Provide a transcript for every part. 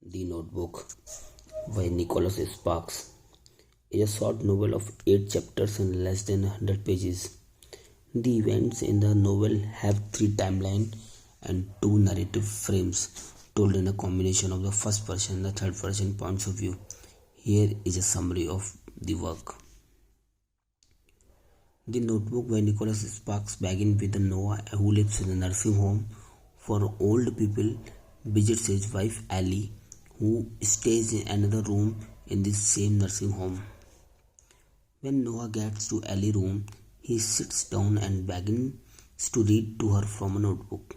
The Notebook by Nicholas Sparks is a short novel of 8 chapters and less than 100 pages. The events in the novel have three timelines and two narrative frames told in a combination of the first person and the third person points of view. Here is a summary of the work. The Notebook by Nicholas Sparks begins with Noah, who lives in a nursing home for old people, visits his wife Ellie, who stays in another room in the same nursing home. When Noah gets to Ellie's room, he sits down and begins to read to her from a notebook.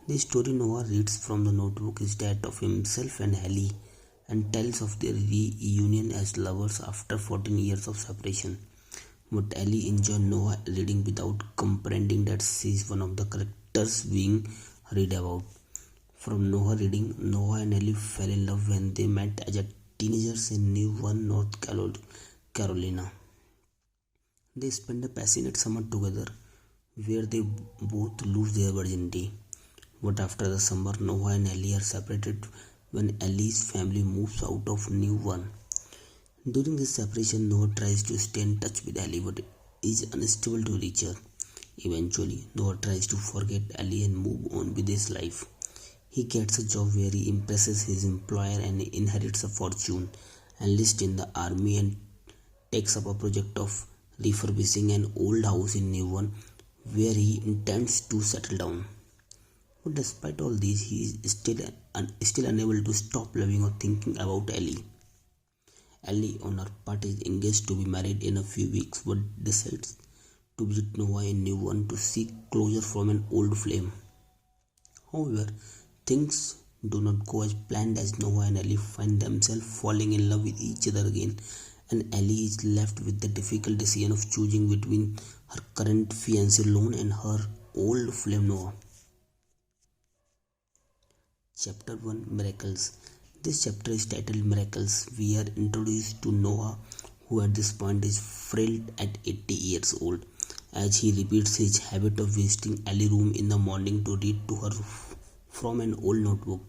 The story Noah reads from the notebook is that of himself and Ellie and tells of their reunion as lovers after 14 years of separation. But Ellie enjoys Noah reading without comprehending that she is one of the characters being read about. From Noah reading, Noah and Ellie fell in love when they met as a teenagers in New One, North Carolina. They spend a passionate summer together where they both lose their virginity. But after the summer, Noah and Ellie are separated when Ellie's family moves out of New One. During this separation, Noah tries to stay in touch with Ellie but is unable to reach her. Eventually, Noah tries to forget Ellie and move on with his life. He gets a job where he impresses his employer and inherits a fortune, enlists in the army and takes up a project of refurbishing an old house in New One where he intends to settle down. But despite all this, he is still unable to stop loving or thinking about Ellie. Ellie, on her part, is engaged to be married in a few weeks but decides to visit Noah in New One to seek closure from an old flame. However, things do not go as planned as Noah and Ellie find themselves falling in love with each other again, and Ellie is left with the difficult decision of choosing between her current fiancé Lon and her old flame Noah. Chapter 1, Miracles. This chapter is titled Miracles. We are introduced to Noah, who at this point is frail at 80 years old, as he repeats his habit of visiting Ellie's room in the morning to read to her from an old notebook.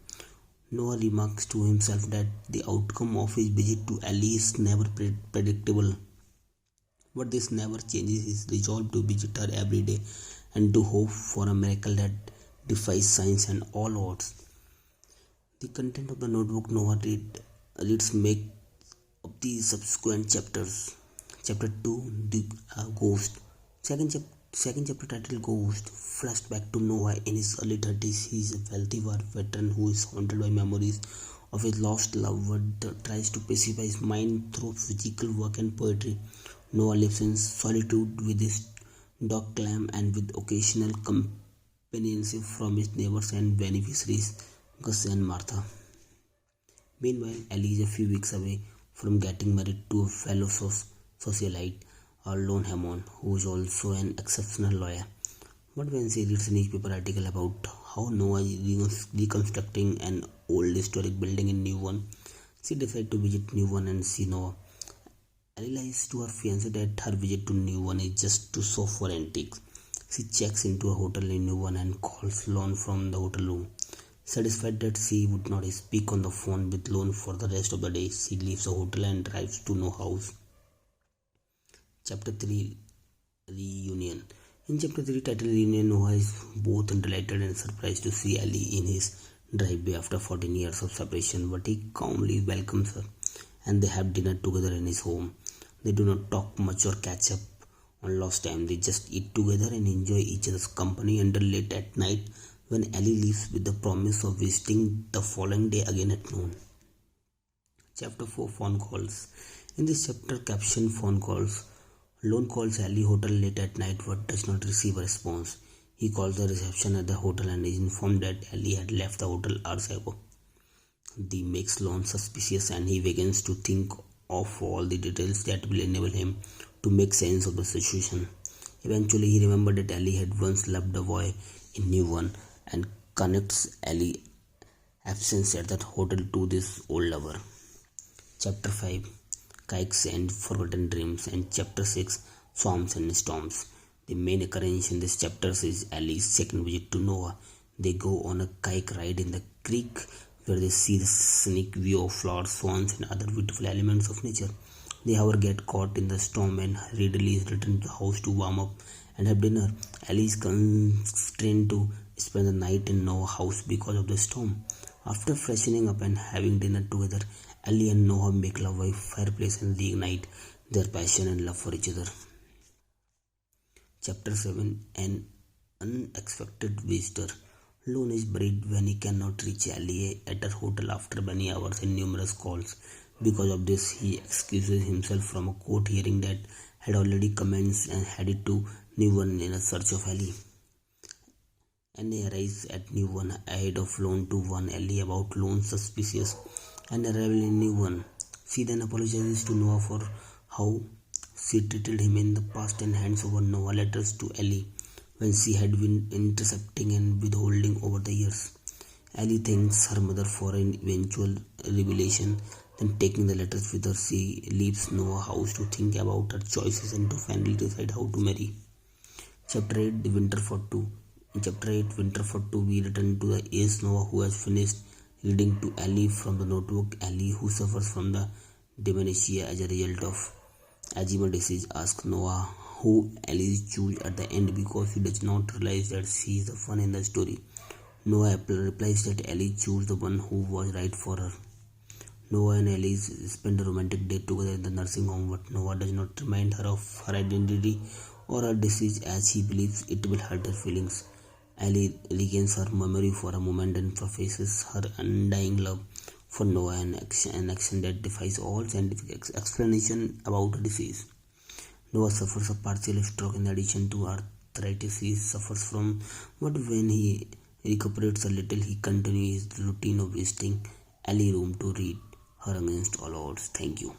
Noah remarks to himself that the outcome of his visit to Ellie is never predictable, but this never changes his resolve to visit her every day and to hope for a miracle that defies science and all odds. The content of the notebook Noah reads make up the subsequent chapters. Chapter 2, The Ghost. Second chapter titled Ghost flashed back to Noah in his early 30s. He is a wealthy war veteran who is haunted by memories of his lost love but tries to pacify his mind through physical work and poetry. Noah lives in solitude with his dog Clam and with occasional companionship from his neighbors and beneficiaries Gus and Martha. Meanwhile, Ellie is a few weeks away from getting married to a fellow socialite, Lon Hammond, who is also an exceptional lawyer. But when she reads a newspaper article about how Noah is reconstructing an old historic building in New One, she decides to visit New One and see Noah. Ellie lies to her fiancé that her visit to New One is just to shop for antiques. She checks into a hotel in New One and calls Lon from the hotel room. Satisfied that she would not speak on the phone with Lon for the rest of the day, she leaves the hotel and drives to Noah's house. Chapter 3, Reunion. In Chapter 3 titled Reunion, Noah is both delighted and surprised to see Ellie in his driveway after 14 years of separation, but he calmly welcomes her and they have dinner together in his home. They do not talk much or catch up on lost time. They just eat together and enjoy each other's company until late at night when Ellie leaves with the promise of visiting the following day again at noon. Chapter 4, Phone Calls. In this chapter captioned Phone Calls, Lon calls Ellie hotel late at night but does not receive a response. He calls the reception at the hotel and is informed that Ellie had left the hotel hours ago. This makes Lon suspicious and he begins to think of all the details that will enable him to make sense of the situation. Eventually, he remembered that Ellie had once loved a boy in New One and connects Ellie's absence at that hotel to this old lover. Chapter 5, Kikes and Forgotten Dreams, and Chapter 6, Swarms and Storms. The main occurrence in this chapter is Ellie's second visit to Noah. They go on a kayak ride in the creek where they see the scenic view of flowers, swans, and other beautiful elements of nature. They, however, get caught in the storm and hurriedly return to the house to warm up and have dinner. Ellie is constrained to spend the night in Noah's house because of the storm. After freshening up and having dinner together, Ellie and Noah make love by fireplace and reignite their passion and love for each other. Chapter 7. An Unexpected Visitor. Lone is buried when he cannot reach Ellie at her hotel after many hours and numerous calls. Because of this, he excuses himself from a court hearing that had already commenced and headed to Newon in a search of Ellie. Annie arrives at Newon ahead of Lone to warn Ellie about Lone's suspicious and arrival in Newon. She then apologizes to Noah for how she treated him in the past and hands over Noah letters to Ellie when she had been intercepting and withholding over the years. Ellie thanks her mother for an eventual revelation, then taking the letters with her, she leaves Noah's house to think about her choices and to finally decide how to marry. Chapter 8. Winter for 2. In Chapter 8, Winter for 2, we return to the age Noah who has finished reading to Ellie from the notebook. Ellie, who suffers from the dementia as a result of Alzheimer's disease, asks Noah who Ellie chooses at the end because he does not realize that she is the one in the story. Noah replies that Ellie chose the one who was right for her. Noah and Ellie spend a romantic day together in the nursing home, but Noah does not remind her of her identity or her disease as he believes it will hurt her feelings. Ellie regains her memory for a moment and professes her undying love for Noah, an action that defies all scientific explanation about her disease. Noah suffers a partial stroke in addition to arthritis he suffers from, but when he recuperates a little, he continues his routine of visiting Ellie's room to read her against all odds. Thank you.